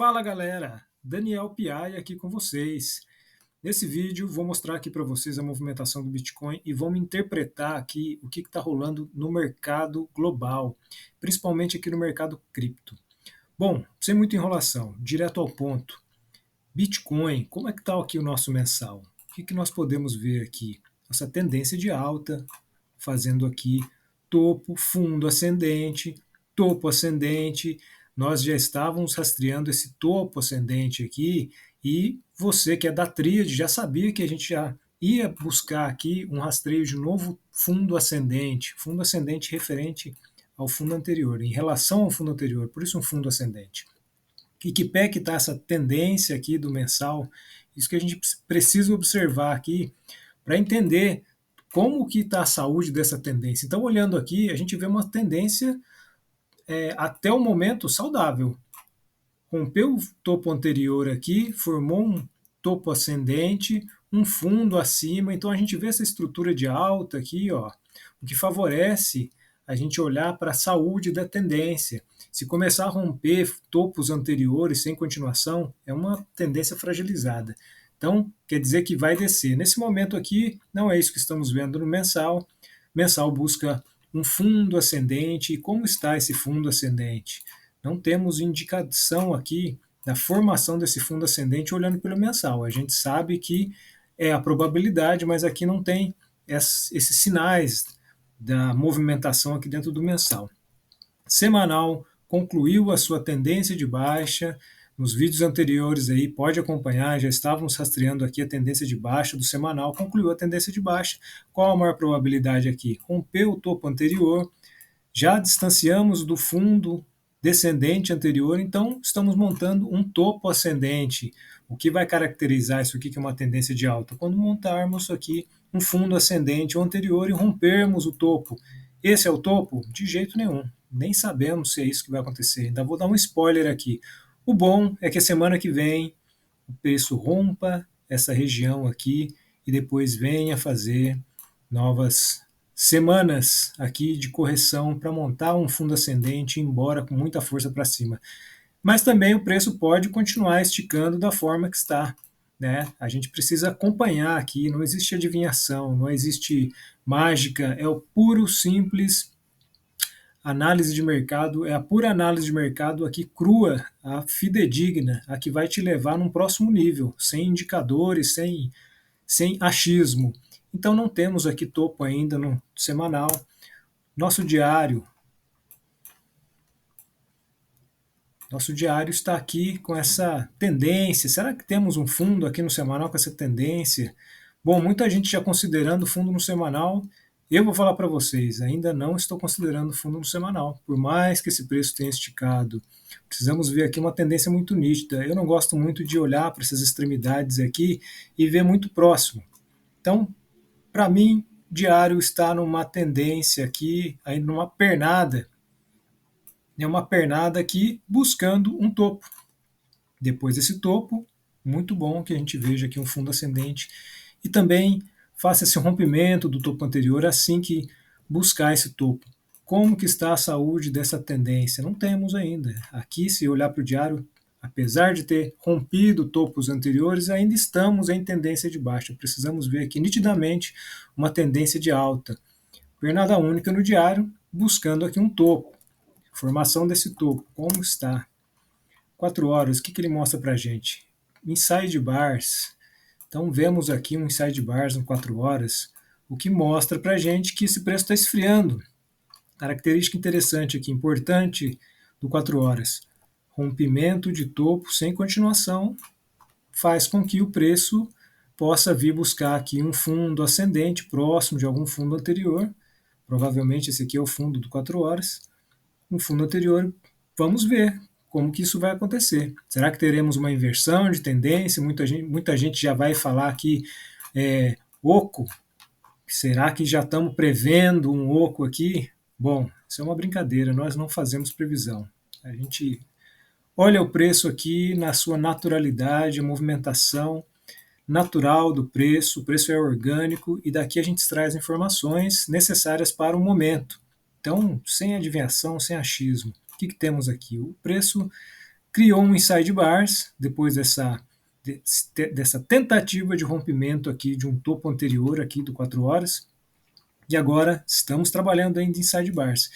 Fala galera, Daniel Piai aqui com vocês. Nesse vídeo vou mostrar aqui para vocês a movimentação do Bitcoin e vamos interpretar aqui o que está rolando no mercado global, principalmente aqui no mercado cripto. Bom, sem muita enrolação, direto ao ponto. Bitcoin, como é que está aqui o nosso mensal? O que nós podemos ver aqui? Essa tendência de alta, fazendo aqui topo, fundo ascendente, topo ascendente. Nós já estávamos rastreando esse topo ascendente aqui e você que é da tríade já sabia que a gente já ia buscar aqui um rastreio de novo fundo ascendente referente ao fundo anterior, em relação ao fundo anterior, por isso um fundo ascendente. E que pé que está essa tendência aqui do mensal? Isso que a gente precisa observar aqui para entender como que está a saúde dessa tendência. Então, olhando aqui, a gente vê uma tendência até o momento saudável. Rompeu o topo anterior aqui, formou um topo ascendente, um fundo acima, então a gente vê essa estrutura de alta aqui, ó, o que favorece a gente olhar para a saúde da tendência. Se começar a romper topos anteriores sem continuação, é uma tendência fragilizada. Então, quer dizer que vai descer. Nesse momento aqui, não é isso que estamos vendo no mensal. Mensal busca um fundo ascendente. E como está esse fundo ascendente? Não temos indicação aqui da formação desse fundo ascendente olhando pelo mensal. A gente sabe que é a probabilidade, mas aqui não tem esses sinais da movimentação aqui dentro do mensal. Semanal concluiu a sua tendência de baixa. Nos vídeos anteriores aí, pode acompanhar, já estávamos rastreando aqui a tendência de baixa do semanal, concluiu a tendência de baixa. Qual a maior probabilidade aqui? Rompeu o topo anterior, já distanciamos do fundo descendente anterior, então estamos montando um topo ascendente. O que vai caracterizar isso aqui que é uma tendência de alta? Quando montarmos aqui um fundo ascendente ou anterior e rompermos o topo. Esse é o topo? De jeito nenhum. Nem sabemos se é isso que vai acontecer. Ainda vou dar um spoiler aqui. O bom é que a semana que vem o preço rompa essa região aqui e depois venha fazer novas semanas aqui de correção para montar um fundo ascendente e ir embora com muita força para cima. Mas também o preço pode continuar esticando da forma que está. Né? A gente precisa acompanhar aqui, não existe adivinhação, não existe mágica, é o puro simples análise de mercado, é a pura análise de mercado aqui crua, a fidedigna, a que vai te levar num próximo nível, sem indicadores, sem achismo. Então não temos aqui topo ainda no semanal. Nosso diário está aqui com essa tendência. Será que temos um fundo aqui no semanal com essa tendência? Bom, muita gente já considerando fundo no semanal. Eu vou falar para vocês, ainda não estou considerando fundo no semanal, por mais que esse preço tenha esticado. Precisamos ver aqui uma tendência muito nítida. Eu não gosto muito de olhar para essas extremidades aqui e ver muito próximo. Então, para mim, diário está numa tendência aqui, ainda numa pernada. É uma pernada aqui buscando um topo. Depois desse topo, muito bom que a gente veja aqui um fundo ascendente e também faça esse rompimento do topo anterior assim que buscar esse topo. Como que está a saúde dessa tendência? Não temos ainda. Aqui, se olhar para o diário, apesar de ter rompido topos anteriores, ainda estamos em tendência de baixa. Precisamos ver aqui nitidamente uma tendência de alta. Pernada única no diário, buscando aqui um topo. Formação desse topo, como está? 4 horas, o que ele mostra para a gente? Inside bars. Então vemos aqui um inside bars em 4 horas, o que mostra para a gente que esse preço está esfriando. Característica interessante aqui, importante do 4 horas. Rompimento de topo sem continuação faz com que o preço possa vir buscar aqui um fundo ascendente próximo de algum fundo anterior. Provavelmente esse aqui é o fundo do 4 horas. Um fundo anterior, vamos ver como que isso vai acontecer. Será que teremos uma inversão de tendência? Muita gente já vai falar aqui oco. Será que já estamos prevendo um oco aqui? Bom, isso é uma brincadeira, nós não fazemos previsão. A gente olha o preço aqui na sua naturalidade, a movimentação natural do preço, o preço é orgânico e daqui a gente traz informações necessárias para o momento. Então, sem adivinhação, sem achismo. O que temos aqui? O preço criou um inside bars, depois dessa tentativa de rompimento aqui de um topo anterior aqui do 4 horas, e agora estamos trabalhando ainda em inside bars.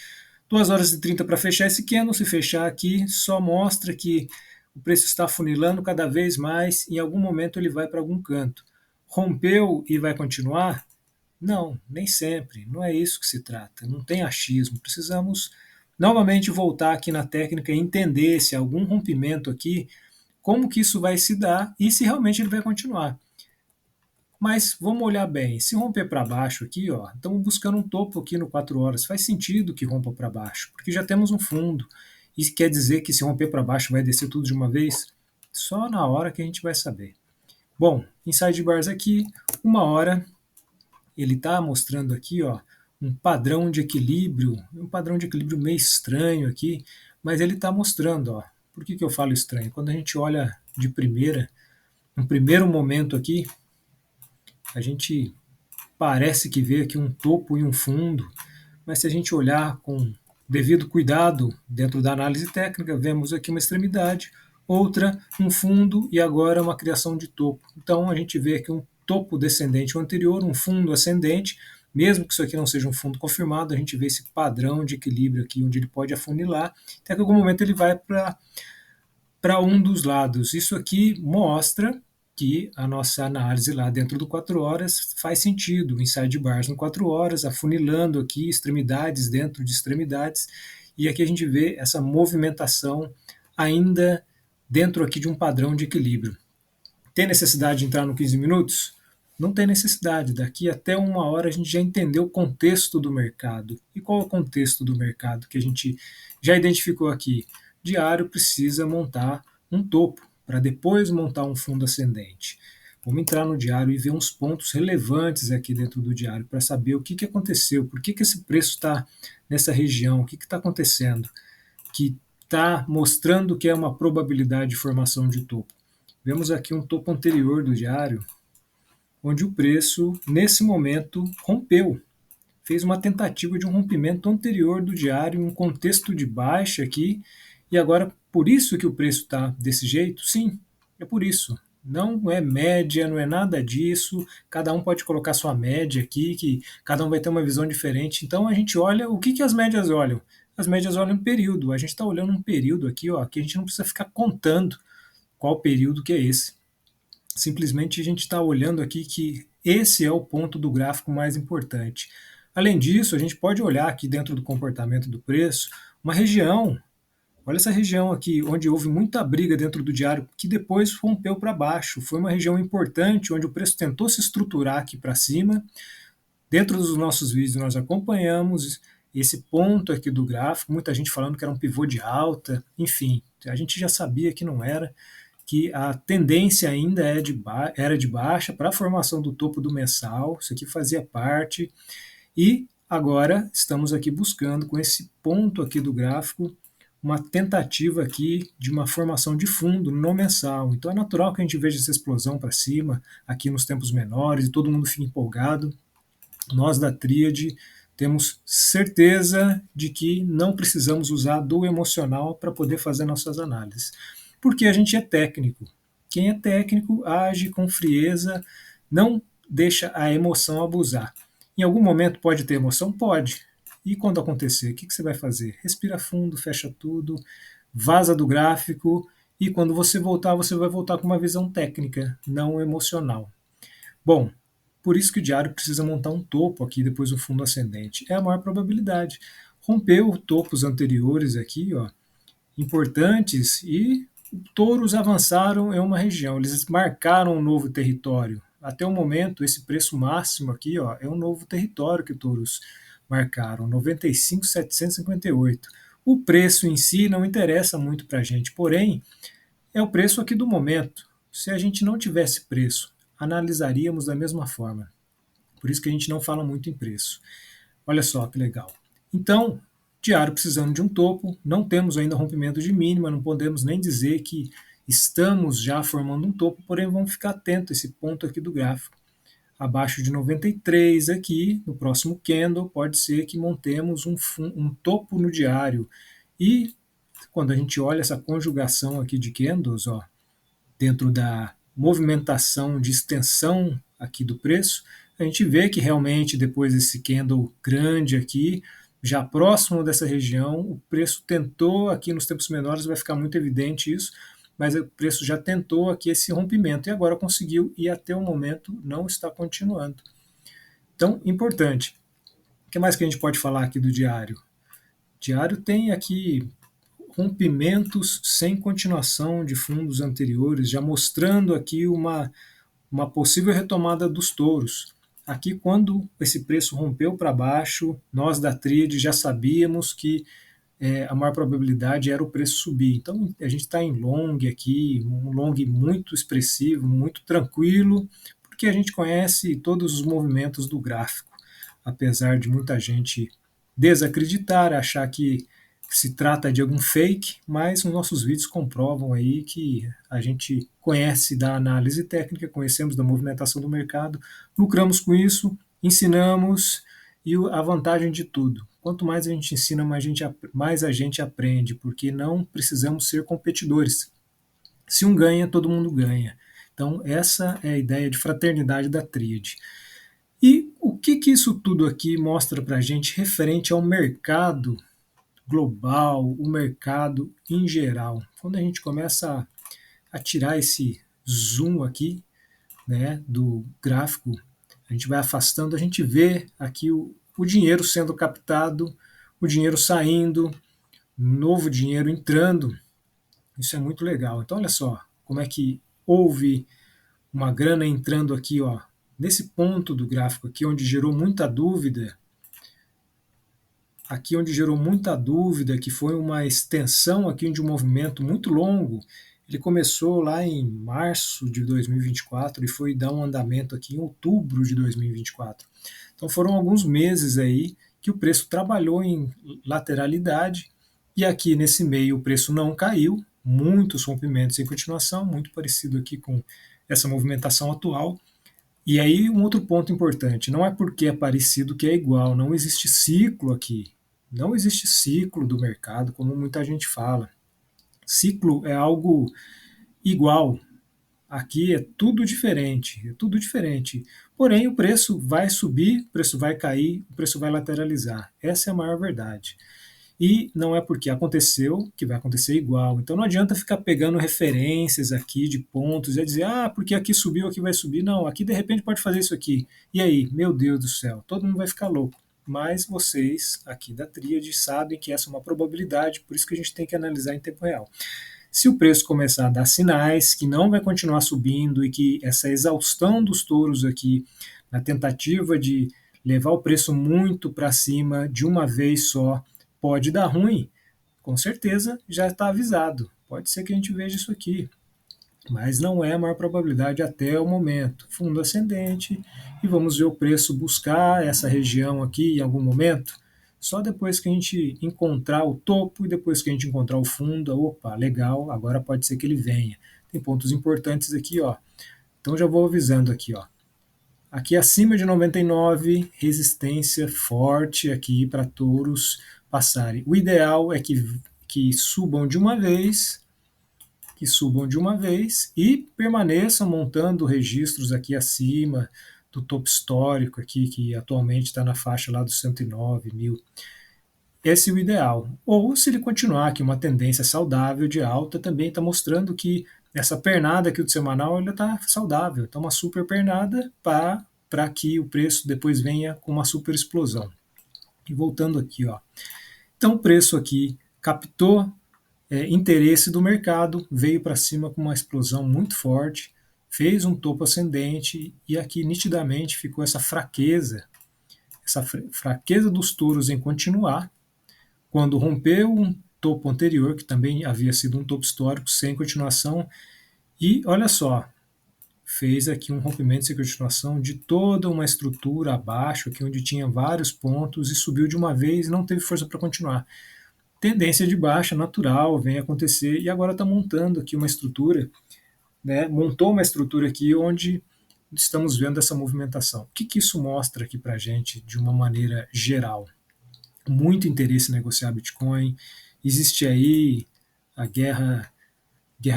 2 horas e 30 para fechar esse candle, se fechar aqui, só mostra que o preço está funilando cada vez mais, em algum momento ele vai para algum canto. Rompeu e vai continuar? Não, nem sempre, não é isso que se trata, não tem achismo, precisamos novamente voltar aqui na técnica e entender se há algum rompimento aqui, como que isso vai se dar e se realmente ele vai continuar. Mas vamos olhar bem, se romper para baixo aqui, ó, estamos buscando um topo aqui no 4 horas, faz sentido que rompa para baixo, porque já temos um fundo. Isso quer dizer que se romper para baixo vai descer tudo de uma vez? Só na hora que a gente vai saber. Bom, inside bars aqui, 1 hora, ele está mostrando aqui, ó, um padrão de equilíbrio meio estranho aqui, mas ele está mostrando, ó. Por que eu falo estranho? Quando a gente olha de primeira, no primeiro momento aqui, a gente parece que vê aqui um topo e um fundo, mas se a gente olhar com devido cuidado dentro da análise técnica, vemos aqui uma extremidade, outra um fundo e agora uma criação de topo. Então a gente vê aqui um topo descendente anterior, um fundo ascendente, mesmo que isso aqui não seja um fundo confirmado, a gente vê esse padrão de equilíbrio aqui, onde ele pode afunilar, até que em algum momento ele vai para um dos lados. Isso aqui mostra que a nossa análise lá dentro do 4 horas faz sentido, inside bars no 4 horas, afunilando aqui extremidades dentro de extremidades, e aqui a gente vê essa movimentação ainda dentro aqui de um padrão de equilíbrio. Tem necessidade de entrar no 15 minutos? Não tem necessidade. Daqui até 1 hora a gente já entendeu o contexto do mercado. E qual é o contexto do mercado que a gente já identificou aqui? Diário precisa montar um topo para depois montar um fundo ascendente. Vamos entrar no diário e ver uns pontos relevantes aqui dentro do diário para saber o que aconteceu, por que esse preço está nessa região, o que está acontecendo, que está mostrando que é uma probabilidade de formação de topo. Vemos aqui um topo anterior do diário, onde o preço, nesse momento, rompeu. Fez uma tentativa de um rompimento anterior do diário, um contexto de baixa aqui, e agora, por isso que o preço está desse jeito? Sim, é por isso. Não é média, não é nada disso, cada um pode colocar sua média aqui, que cada um vai ter uma visão diferente. Então a gente olha, o que as médias olham? As médias olham um período, a gente está olhando um período aqui, ó, que a gente não precisa ficar contando qual período que é esse. Simplesmente a gente está olhando aqui que esse é o ponto do gráfico mais importante. Além disso, a gente pode olhar aqui dentro do comportamento do preço, uma região, olha essa região aqui, onde houve muita briga dentro do diário, que depois rompeu para baixo. Foi uma região importante, onde o preço tentou se estruturar aqui para cima. Dentro dos nossos vídeos nós acompanhamos esse ponto aqui do gráfico, muita gente falando que era um pivô de alta, enfim, a gente já sabia que não era, que a tendência ainda era de baixa para a formação do topo do mensal, isso aqui fazia parte, e agora estamos aqui buscando com esse ponto aqui do gráfico uma tentativa aqui de uma formação de fundo no mensal. Então é natural que a gente veja essa explosão para cima aqui nos tempos menores e todo mundo fique empolgado. Nós da Tríade temos certeza de que não precisamos usar do emocional para poder fazer nossas análises, porque a gente é técnico. Quem é técnico age com frieza, não deixa a emoção abusar. Em algum momento pode ter emoção? Pode. E quando acontecer, o que você vai fazer? Respira fundo, fecha tudo, vaza do gráfico, e quando você voltar, você vai voltar com uma visão técnica, não emocional. Bom, por isso que o diário precisa montar um topo aqui, depois o fundo ascendente. É a maior probabilidade. Rompeu topos anteriores aqui, ó, importantes, e touros avançaram em uma região, eles marcaram um novo território. Até o momento, esse preço máximo aqui, ó, é um novo território que touros marcaram, 95.758. O preço em si não interessa muito para a gente, porém, é o preço aqui do momento. Se a gente não tivesse preço, analisaríamos da mesma forma. Por isso que a gente não fala muito em preço. Olha só que legal. Então, diário precisando de um topo, não temos ainda rompimento de mínima, não podemos nem dizer que estamos já formando um topo, porém vamos ficar atento a esse ponto aqui do gráfico. Abaixo de 93 aqui, no próximo candle, pode ser que montemos um topo no diário. E quando a gente olha essa conjugação aqui de candles, ó, dentro da movimentação de extensão aqui do preço, a gente vê que realmente depois desse candle grande aqui, já próximo dessa região, o preço tentou aqui nos tempos menores, vai ficar muito evidente isso, mas o preço já tentou aqui esse rompimento e agora conseguiu e até o momento não está continuando. Então, importante. O que mais que a gente pode falar aqui do diário? O diário tem aqui rompimentos sem continuação de fundos anteriores, já mostrando aqui uma possível retomada dos touros. Aqui, quando esse preço rompeu para baixo, nós da Tríade já sabíamos que a maior probabilidade era o preço subir. Então, a gente está em long aqui, um long muito expressivo, muito tranquilo, porque a gente conhece todos os movimentos do gráfico, apesar de muita gente desacreditar, achar que se trata de algum fake, mas os nossos vídeos comprovam aí que a gente conhece da análise técnica, conhecemos da movimentação do mercado, lucramos com isso, ensinamos e a vantagem de tudo. Quanto mais a gente ensina, mais a gente aprende, porque não precisamos ser competidores. Se um ganha, todo mundo ganha. Então, essa é a ideia de fraternidade da Tríade. E o que isso tudo aqui mostra para a gente referente ao mercado global, o mercado em geral? Quando a gente começa a tirar esse zoom aqui, né, do gráfico, a gente vai afastando, a gente vê aqui o dinheiro sendo captado, o dinheiro saindo, novo dinheiro entrando. Isso é muito legal. Então, olha só como é que houve uma grana entrando aqui, ó, nesse ponto do gráfico aqui, onde gerou muita dúvida. Aqui onde gerou muita dúvida, que foi uma extensão aqui de um movimento muito longo. Ele começou lá em março de 2024 e foi dar um andamento aqui em outubro de 2024. Então foram alguns meses aí que o preço trabalhou em lateralidade e aqui nesse meio o preço não caiu, muitos rompimentos em continuação, muito parecido aqui com essa movimentação atual. E aí um outro ponto importante, não é porque é parecido que é igual, não existe ciclo aqui, não existe ciclo do mercado, como muita gente fala. Ciclo é algo igual, aqui é tudo diferente, é tudo diferente. Porém, o preço vai subir, o preço vai cair, o preço vai lateralizar. Essa é a maior verdade. E não é porque aconteceu que vai acontecer igual. Então não adianta ficar pegando referências aqui de pontos e dizer, ah, porque aqui subiu, aqui vai subir. Não, aqui de repente pode fazer isso aqui. E aí, meu Deus do céu, todo mundo vai ficar louco. Mas vocês aqui da Tríade sabem que essa é uma probabilidade, por isso que a gente tem que analisar em tempo real. Se o preço começar a dar sinais que não vai continuar subindo e que essa exaustão dos touros aqui, na tentativa de levar o preço muito para cima de uma vez só, pode dar ruim, com certeza já está avisado. Pode ser que a gente veja isso aqui, mas não é a maior probabilidade até o momento. Fundo ascendente e vamos ver o preço buscar essa região aqui em algum momento. Só depois que a gente encontrar o topo e depois que a gente encontrar o fundo, opa, legal, agora pode ser que ele venha. Tem pontos importantes aqui, ó. Então já vou avisando aqui, ó. Aqui acima de 99, resistência forte aqui para touros passarem. O ideal é que subam de uma vez, e permaneçam montando registros aqui acima do topo histórico aqui, que atualmente está na faixa lá dos 109 mil. Esse é o ideal. Ou se ele continuar aqui uma tendência saudável de alta, também está mostrando que essa pernada aqui do semanal está saudável. Então uma super pernada para que o preço depois venha com uma super explosão. E voltando aqui, ó. Então o preço aqui captou interesse do mercado, veio para cima com uma explosão muito forte, fez um topo ascendente e aqui nitidamente ficou essa fraqueza dos touros em continuar, quando rompeu um topo anterior, que também havia sido um topo histórico, sem continuação, e olha só, fez aqui um rompimento sem continuação de toda uma estrutura abaixo, aqui onde tinha vários pontos, e subiu de uma vez e não teve força para continuar. Tendência de baixa natural vem acontecer, e agora está montando aqui uma estrutura, né? Montou uma estrutura aqui onde estamos vendo essa movimentação. O que isso mostra aqui para a gente de uma maneira geral? Muito interesse em negociar Bitcoin, existe aí a guerra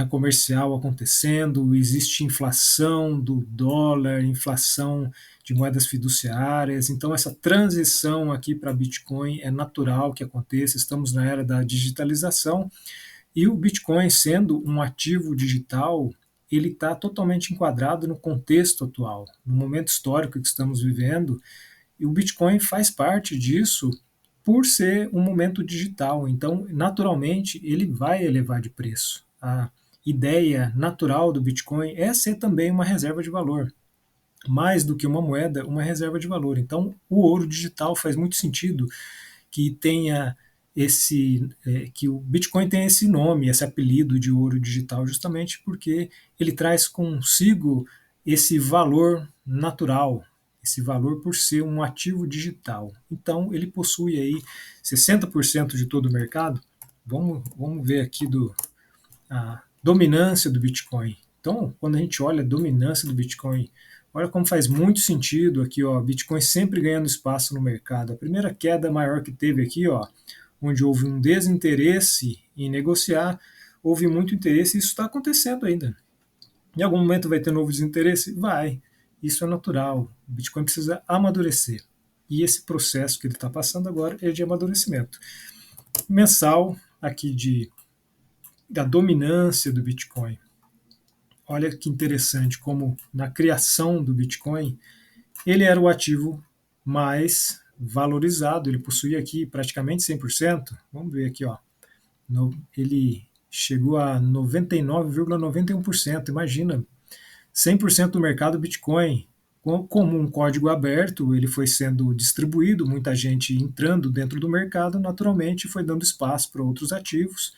comercial acontecendo, existe inflação do dólar, inflação de moedas fiduciárias. Então, essa transição aqui para Bitcoin é natural que aconteça. Estamos na era da digitalização e o Bitcoin, sendo um ativo digital, ele está totalmente enquadrado no contexto atual, no momento histórico que estamos vivendo, e o Bitcoin faz parte disso por ser um momento digital. Então, naturalmente, ele vai elevar de preço. A ideia natural do Bitcoin é ser também uma reserva de valor. Mais do que uma moeda, uma reserva de valor. Então, o ouro digital faz muito sentido que tenha que o Bitcoin tenha esse nome, esse apelido de ouro digital, justamente porque ele traz consigo esse valor natural, esse valor por ser um ativo digital. Então, ele possui aí 60% de todo o mercado. Vamos ver aqui a dominância do Bitcoin. Então, quando a gente olha a dominância do Bitcoin, olha como faz muito sentido aqui, ó, Bitcoin sempre ganhando espaço no mercado. A primeira queda maior que teve aqui, ó, onde houve um desinteresse em negociar, houve muito interesse e isso está acontecendo ainda. Em algum momento vai ter novo desinteresse? Vai. Isso é natural. O Bitcoin precisa amadurecer. E esse processo que ele está passando agora é de amadurecimento. Mensal aqui da dominância do Bitcoin. Olha que interessante como na criação do Bitcoin ele era o ativo mais valorizado, ele possuía aqui praticamente 100%. Vamos ver aqui, ó. Ele chegou a 99,91%. Imagina, 100% do mercado Bitcoin. Como um código aberto, ele foi sendo distribuído, muita gente entrando dentro do mercado, naturalmente foi dando espaço para outros ativos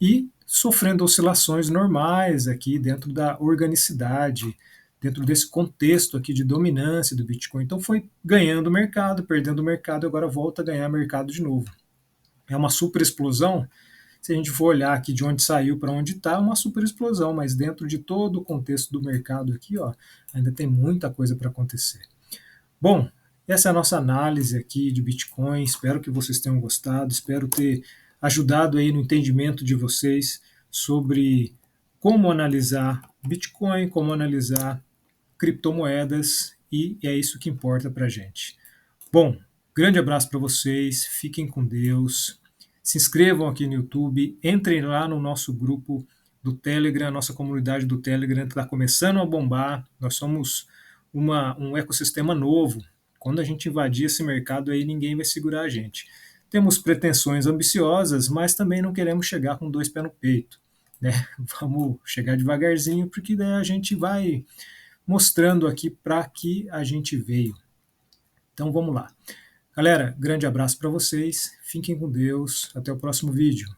e sofrendo oscilações normais aqui dentro da organicidade, dentro desse contexto aqui de dominância do Bitcoin. Então foi ganhando mercado, perdendo mercado, e agora volta a ganhar mercado de novo. É uma super explosão. Se a gente for olhar aqui de onde saiu para onde está, é uma super explosão, mas dentro de todo o contexto do mercado aqui, ó, ainda tem muita coisa para acontecer. Bom, essa é a nossa análise aqui de Bitcoin. Espero que vocês tenham gostado, espero ter ajudado aí no entendimento de vocês sobre como analisar Bitcoin, como analisar criptomoedas, e é isso que importa para a gente. Bom, grande abraço para vocês, fiquem com Deus, se inscrevam aqui no YouTube, entrem lá no nosso grupo do Telegram, nossa comunidade do Telegram está começando a bombar, nós somos um ecossistema novo. Quando a gente invadir esse mercado aí, ninguém vai segurar a gente. Temos pretensões ambiciosas, mas também não queremos chegar com 2 pés no peito, né? Vamos chegar devagarzinho, porque daí a gente vai mostrando aqui para que a gente veio. Então vamos lá. Galera, grande abraço para vocês, fiquem com Deus, até o próximo vídeo.